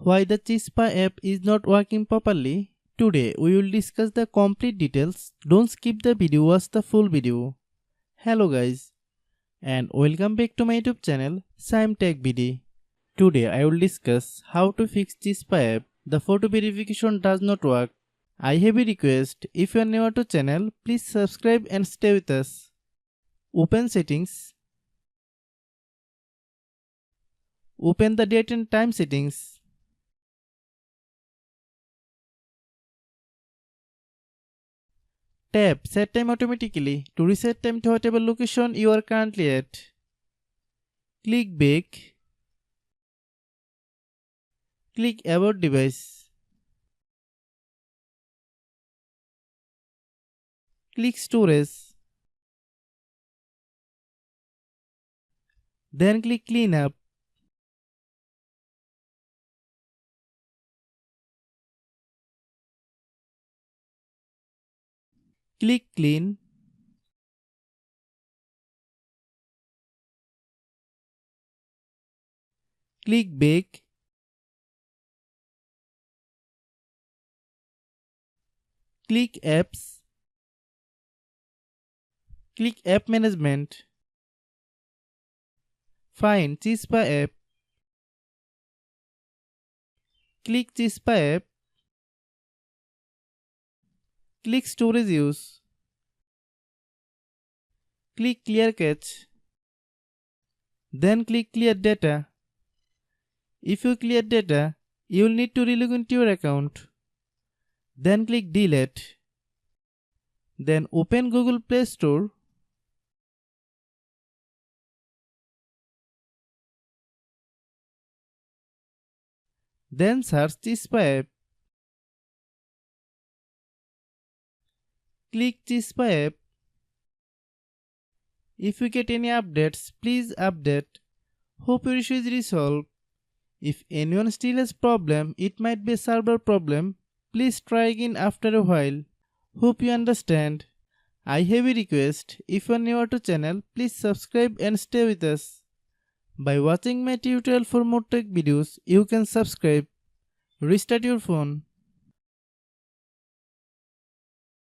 Why the Chispa app is not working properly? Today we will discuss the complete details. Don't skip the video, watch the full video. Hello guys and welcome back to my YouTube channel Shaem Tech BD. Today I will discuss how to fix Chispa app. The photo verification does not work. I have a request, if you are new to channel, please subscribe and stay with us. Open settings. Open the date and time settings. Tap Set Time Automatically to reset time to whatever location you are currently at. Click Back. Click About Device. Click Storage. Then click Clean Up. Click Clean. Click Back. Click Apps. Click App Management. Find Chispa app. Click Chispa app. Click Storage Use. Click Clear Cache. Then click Clear Data. If you clear data, you will need to relog into your account. Then click Delete. Then open Google Play Store. Then search Chispa app. Click Chispa app. If you get any updates, please update. Hope your issue is resolved. If anyone still has problem, it might be a server problem. Please try again after a while. Hope you understand. I have a request. If you are new to channel, please subscribe and stay with us. By watching my tutorial for more tech videos, you can subscribe. Restart your phone.